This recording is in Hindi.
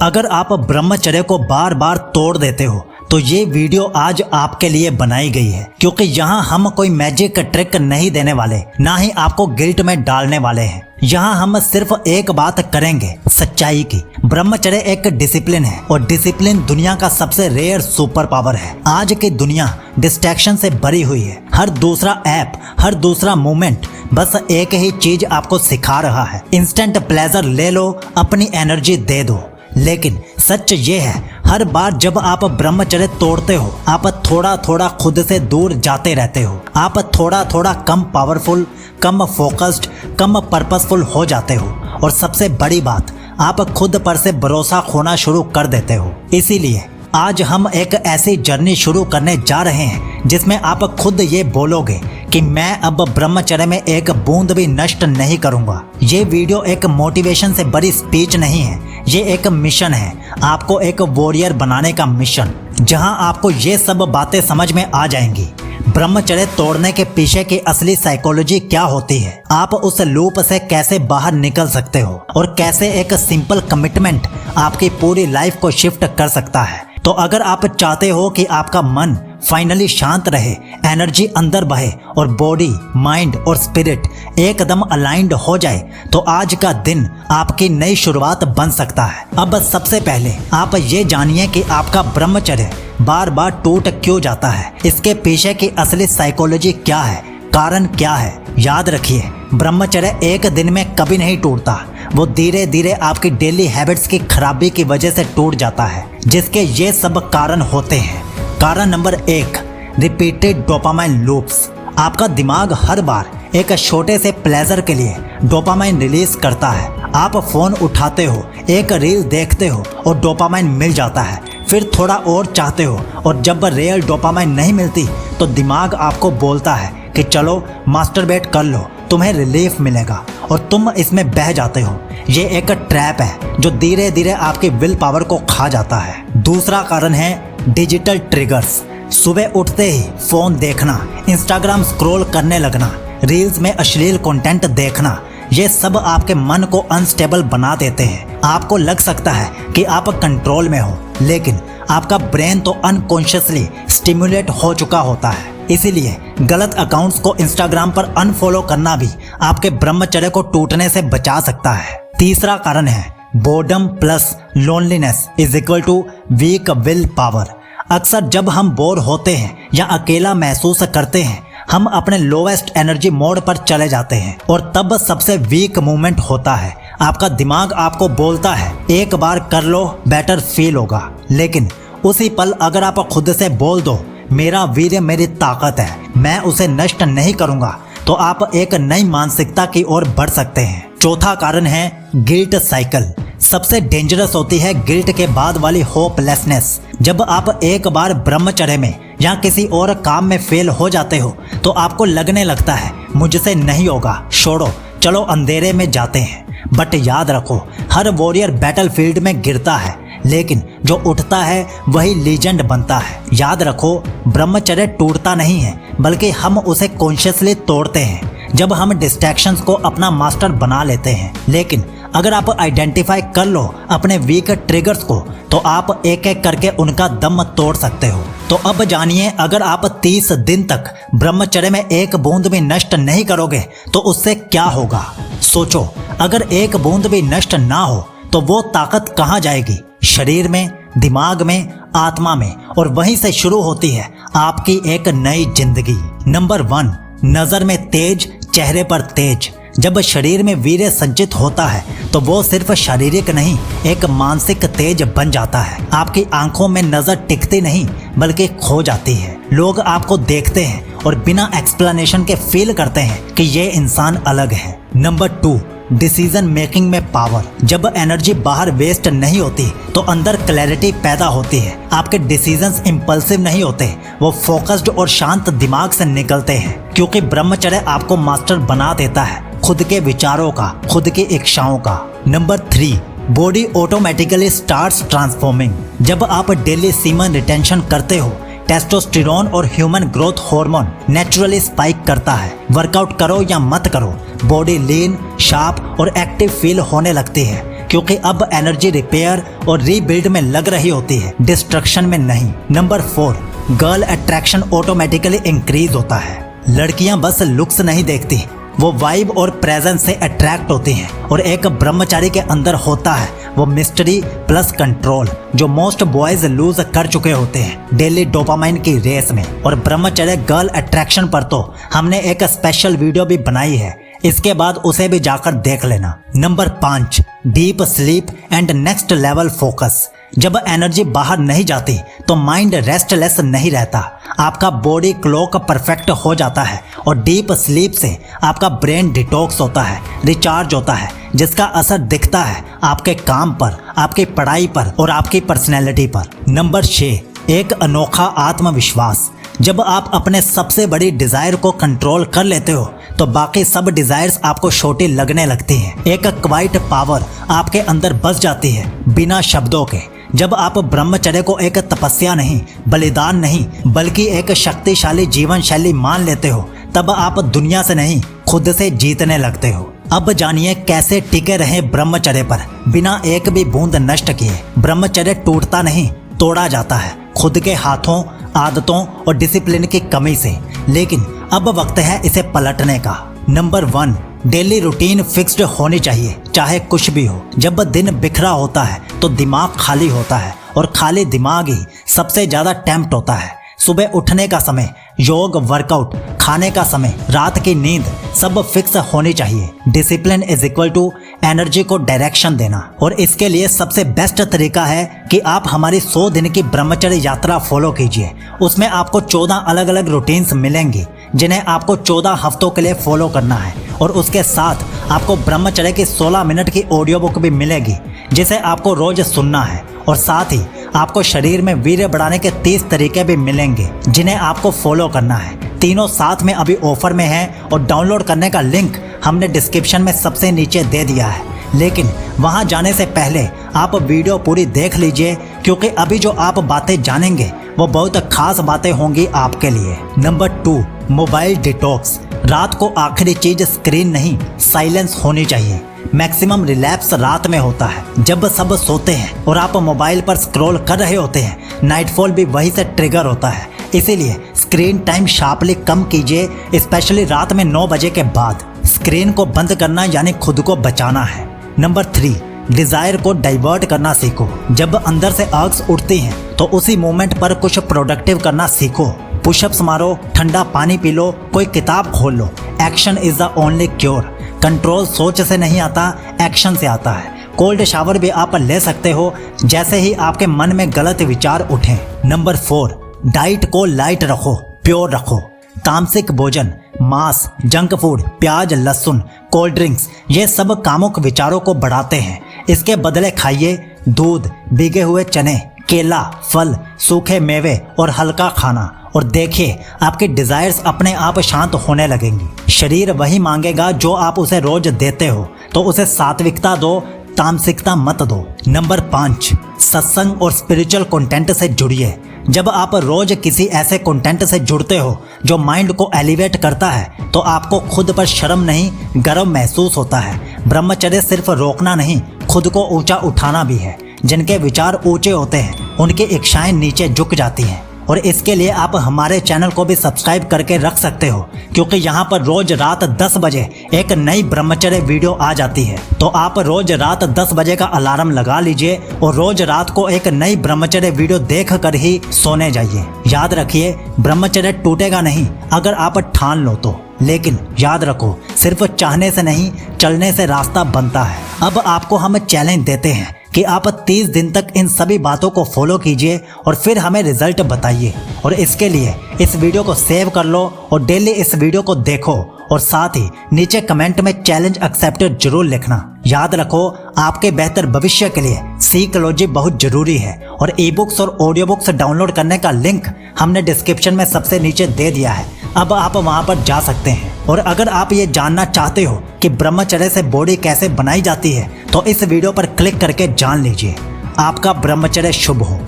अगर आप ब्रह्मचर्य को बार बार तोड़ देते हो तो ये वीडियो आज आपके लिए बनाई गई है, क्योंकि यहाँ हम कोई मैजिक ट्रिक नहीं देने वाले, ना ही आपको गिल्ट में डालने वाले हैं। यहाँ हम सिर्फ एक बात करेंगे, सच्चाई की। ब्रह्मचर्य एक डिसिप्लिन है और डिसिप्लिन दुनिया का सबसे रेयर सुपर पावर है। आज की दुनिया डिस्ट्रैक्शन से भरी हुई है। हर दूसरा ऐप, हर दूसरा मोमेंट बस एक ही चीज आपको सिखा रहा है, इंस्टेंट प्लेजर ले लो, अपनी एनर्जी दे दो। लेकिन सच ये है, हर बार जब आप ब्रह्मचर्य तोड़ते हो, आप थोड़ा थोड़ा खुद से दूर जाते रहते हो। आप थोड़ा थोड़ा कम पावरफुल, कम फोकस्ड, कम पर्पसफुल हो जाते हो। और सबसे बड़ी बात, आप खुद पर से भरोसा खोना शुरू कर देते हो। इसीलिए आज हम एक ऐसी जर्नी शुरू करने जा रहे हैं जिसमें आप खुद ये बोलोगे कि मैं अब ब्रह्मचर्य में एक बूंद भी नष्ट नहीं करूंगा। ये वीडियो एक मोटिवेशन से बड़ी स्पीच नहीं है, ये एक मिशन है, आपको एक वॉरियर बनाने का मिशन, जहां आपको ये सब बातें समझ में आ जाएंगी। ब्रह्मचर्य तोड़ने के पीछे की असली साइकोलॉजी क्या होती है, आप उस लूप से कैसे बाहर निकल सकते हो और कैसे एक सिंपल कमिटमेंट आपकी पूरी लाइफ को शिफ्ट कर सकता है। तो अगर आप चाहते हो कि आपका मन फाइनली शांत रहे, एनर्जी अंदर बहे और बॉडी, माइंड और स्पिरिट एकदम अलाइंड हो जाए, तो आज का दिन आपकी नई शुरुआत बन सकता है। अब सबसे पहले आप ये जानिए कि आपका ब्रह्मचर्य बार बार टूट क्यों जाता है, इसके पीछे की असली साइकोलॉजी क्या है, कारण क्या है। याद रखिए, ब्रह्मचर्य एक दिन में कभी नहीं टूटता, वो धीरे धीरे आपकी डेली हैबिट्स की खराबी की वजह से टूट जाता है, जिसके ये सब कारण होते हैं। कारण नंबर 1, रिपीटेड डोपामाइन लूप्स। आपका दिमाग हर बार एक छोटे से प्लेजर के लिए डोपामाइन रिलीज करता है। आप फोन उठाते हो, एक रील देखते हो और डोपामाइन मिल जाता है, फिर थोड़ा और चाहते हो और जब रियल डोपामाइन नहीं मिलती तो दिमाग आपको बोलता है कि चलो मास्टरबेट कर लो, तुम्हें रिलीफ मिलेगा, और तुम इसमें बह जाते हो। ये एक ट्रैप है जो धीरे धीरे आपकी विल पावर को खा जाता है। दूसरा कारण है डिजिटल ट्रिगर्स। सुबह उठते ही फोन देखना, इंस्टाग्राम स्क्रॉल करने लगना, रील्स में अश्लील कंटेंट देखना, ये सब आपके मन को अनस्टेबल बना देते हैं। आपको लग सकता है कि आप कंट्रोल में हो, लेकिन आपका ब्रेन तो अनकॉन्शियसली स्टिमुलेट हो चुका होता है। इसीलिए गलत अकाउंट्स को इंस्टाग्राम पर अनफॉलो करना भी आपके ब्रह्मचर्य को टूटने से बचा सकता है। तीसरा कारण है boredom plus loneliness is equal to weak will power. अक्सर जब हम बोर होते हैं या अकेला महसूस करते हैं, हम अपने लोवेस्ट एनर्जी मोड पर चले जाते हैं, और तब सबसे वीक मोमेंट होता है। आपका दिमाग आपको बोलता है एक बार कर लो, बेटर फील होगा। लेकिन उसी पल अगर आप खुद से बोल दो मेरा वीर्य मेरी ताकत है, मैं उसे नष्ट नहीं करूंगा, तो आप एक नई मानसिकता की ओर बढ़ सकते हैं। चौथा कारण है गिल्ट साइकिल। सबसे डेंजरस होती है गिल्ट के बाद वाली होपलेसनेस। जब आप एक बार ब्रह्मचर्य में या किसी और काम में फेल हो जाते हो तो आपको लगने लगता है मुझसे नहीं होगा, छोड़ो, चलो अंधेरे में जाते हैं। बट याद रखो, हर वॉरियर बैटलफील्ड में गिरता है, लेकिन जो उठता है वही लीजेंड बनता है। याद रखो, ब्रह्मचर्य टूटता नहीं है, बल्कि हम उसे कॉन्शियसली तोड़ते हैं जब हम डिस्ट्रैक्शंस को अपना मास्टर बना लेते हैं। लेकिन अगर आप आइडेंटिफाई कर लो अपने वीक ट्रिगर्स को, तो आप एक एक करके उनका दम तोड़ सकते हो। तो अब जानिए, अगर आप 30 दिन तक ब्रह्मचर्य में एक बूंद भी नष्ट नहीं करोगे तो उससे क्या होगा। सोचो, अगर एक बूंद भी नष्ट ना हो तो वो ताकत कहाँ जाएगी? शरीर में, दिमाग में, आत्मा में, और वहीं से शुरू होती है आपकी एक नई जिंदगी। नंबर 1, नजर में तेज, चेहरे पर तेज। जब शरीर में वीर्य संचित होता है तो वो सिर्फ शारीरिक नहीं, एक मानसिक तेज बन जाता है। आपकी आंखों में नजर टिकती नहीं बल्कि खो जाती है। लोग आपको देखते हैं और बिना एक्सप्लेनेशन के फील करते हैं कि ये इंसान अलग है। नंबर 2, डिसीजन मेकिंग में पावर। जब एनर्जी बाहर वेस्ट नहीं होती तो अंदर क्लैरिटी पैदा होती है। आपके डिसीजंस इंपल्सिव नहीं होते, वो फोकस्ड और शांत दिमाग से निकलते हैं, क्योंकि ब्रह्मचर्य आपको मास्टर बना देता है खुद के विचारों का, खुद की इच्छाओं का। Number 3, body automatically starts transforming. जब आप डेली सीमन रिटेंशन करते हो, टेस्टोस्टेरोन और human growth hormone naturally spike करता है। वर्कआउट करो या मत करो, बॉडी लीन, शार्प और एक्टिव फील होने लगती है, क्योंकि अब एनर्जी रिपेयर और रीबिल्ड में लग रही होती है, डिस्ट्रक्शन में नहीं। Number 4, girl attraction automatically increase होता है। लड़कियां बस लुक्स नहीं देखती, वो वाइब और प्रेजेंस से अट्रैक्ट होती हैं और एक ब्रह्मचारी के अंदर होता है वो मिस्ट्री प्लस कंट्रोल जो मोस्ट बॉयज लूज कर चुके होते हैं डेली डोपामाइन की रेस में। और ब्रह्मचर्य गर्ल अट्रैक्शन पर तो हमने एक स्पेशल वीडियो भी बनाई है, इसके बाद उसे भी जाकर देख लेना। Number 5, deep sleep and next level focus. जब एनर्जी बाहर नहीं जाती तो माइंड रेस्टलेस नहीं रहता, आपका बॉडी क्लॉक परफेक्ट हो जाता है और डीप स्लीप से आपका ब्रेन डिटॉक्स होता है, रिचार्ज होता है, जिसका असर दिखता है आपके काम पर, आपकी पढ़ाई पर और आपकी पर्सनैलिटी पर। नंबर 6, एक अनोखा आत्मविश्वास। जब आप अपने सबसे बड़ी डिजायर को कंट्रोल कर लेते हो तो बाकी सब डिजायर्स आपको छोटी लगने लगती हैं। एक क्वाइट पावर आपके अंदर बस जाती है बिना शब्दों के। जब आप ब्रह्मचर्य को एक तपस्या नहीं, बलिदान नहीं, बल्कि एक शक्तिशाली जीवन शैली मान लेते हो, तब आप दुनिया से नहीं खुद से जीतने लगते हो। अब जानिए कैसे टिके रहे ब्रह्मचर्य पर बिना एक भी बूंद नष्ट किए। ब्रह्मचर्य टूटता नहीं, तोड़ा जाता है खुद के हाथों, आदतों और डिसिप्लिन की कमी से। लेकिन अब वक्त है इसे पलटने का। नंबर 1, डेली रूटीन फिक्स्ड होनी चाहिए, चाहे कुछ भी हो। जब दिन बिखरा होता है तो दिमाग खाली होता है और खाली दिमाग ही सबसे ज़्यादा टेम्प्ट होता है। सुबह उठने का समय, योग, वर्कआउट, खाने का समय, रात की नींद सब फिक्स होनी चाहिए। Discipline is equal to energy को डायरेक्शन देना। और इसके लिए सबसे बेस्ट तरीका है कि आप हमारी 100 दिन की ब्रह्मचर्य यात्रा फॉलो कीजिए। उसमें आपको 14 अलग अलग रूटीन्स मिलेंगी जिन्हें आपको 14 हफ्तों के लिए फॉलो करना है। और उसके साथ आपको ब्रह्मचर्य की 16 मिनट की ऑडियो बुक भी मिलेगी जिसे आपको रोज सुनना है। और साथ ही आपको शरीर में वीर्य बढ़ाने के 30 तरीके भी मिलेंगे जिन्हें आपको फॉलो करना है। तीनों साथ में अभी ऑफर में हैं और डाउनलोड करने का लिंक हमने डिस्क्रिप्शन में सबसे नीचे दे दिया है। लेकिन वहां जाने से पहले आप वीडियो पूरी देख लीजिए, क्योंकि अभी जो आप बातें जानेंगे वो बहुत खास बातें होंगी आपके लिए। Number 2, mobile detox. रात को आखिरी चीज स्क्रीन नहीं, साइलेंस होनी चाहिए। मैक्सिमम रिलैप्स रात में होता है जब सब सोते हैं और आप मोबाइल पर स्क्रॉल कर रहे होते हैं। नाइटफॉल भी वहीं से ट्रिगर होता है, इसीलिए स्क्रीन टाइम शार्पली कम कीजिए, स्पेशली रात में 9 बजे के बाद। स्क्रीन को बंद करना यानी खुद को बचाना है। नंबर 3, डिजायर को डाइवर्ट करना सीखो। जब अंदर से अर्ग्स उठती हैं तो उसी मोमेंट पर कुछ प्रोडक्टिव करना सीखो। पुशअप्स मारो, ठंडा पानी पी लो, कोई किताब खोल लो। Action is the only cure. Control सोच से नहीं आता, एक्शन से आता है। कोल्ड शावर भी आप ले सकते हो जैसे ही आपके मन में गलत विचार उठें। नंबर 4, डाइट को लाइट रखो, प्योर रखो। तामसिक भोजन, मांस, जंक फूड, प्याज, लहसुन, कोल्ड ड्रिंक्स, ये सब कामुक विचारों को बढ़ाते हैं। इसके बदले खाइए दूध, भीगे हुए चने, केला, फल, सूखे मेवे और हल्का खाना। और देखिए आपकी डिजायर्स अपने आप शांत होने लगेंगी। शरीर वही मांगेगा जो आप उसे रोज देते हो, तो उसे सात्विकता दो, तामसिकता मत दो। नंबर 5, सत्संग और स्पिरिचुअल कंटेंट से जुड़िए। जब आप रोज किसी ऐसे कंटेंट से जुड़ते हो जो माइंड को एलिवेट करता है तो आपको खुद पर शर्म नहीं, गर्व महसूस होता है। ब्रह्मचर्य सिर्फ रोकना नहीं, खुद को ऊंचा उठाना भी है। जिनके विचार ऊंचे होते हैं उनकी इच्छाएं नीचे झुक जाती हैं। और इसके लिए आप हमारे चैनल को भी सब्सक्राइब करके रख सकते हो, क्योंकि यहाँ पर रोज रात 10 बजे एक नई ब्रह्मचर्य वीडियो आ जाती है। तो आप रोज रात 10 बजे का अलार्म लगा लीजिए और रोज रात को एक नई ब्रह्मचर्य वीडियो देख कर ही सोने जाइए। याद रखिए, ब्रह्मचर्य टूटेगा नहीं अगर आप ठान लो तो। लेकिन याद रखो, सिर्फ चाहने से नहीं, चलने से रास्ता बनता है। अब आपको हम चैलेंज देते हैं कि आप 30 दिन तक इन सभी बातों को फॉलो कीजिए और फिर हमें रिजल्ट बताइए। और इसके लिए इस वीडियो को सेव कर लो और डेली इस वीडियो को देखो और साथ ही नीचे कमेंट में चैलेंज एक्सेप्टेड जरूर लिखना। याद रखो, आपके बेहतर भविष्य के लिए साइकोलॉजी बहुत जरूरी है। और ई बुक्स और ऑडियो बुक्स डाउनलोड करने का लिंक हमने डिस्क्रिप्शन में सबसे नीचे दे दिया है, अब आप वहां पर जा सकते हैं। और अगर आप ये जानना चाहते हो कि ब्रह्मचर्य से बॉडी कैसे बनाई जाती है तो इस वीडियो पर क्लिक करके जान लीजिए। आपका ब्रह्मचर्य शुभ हो।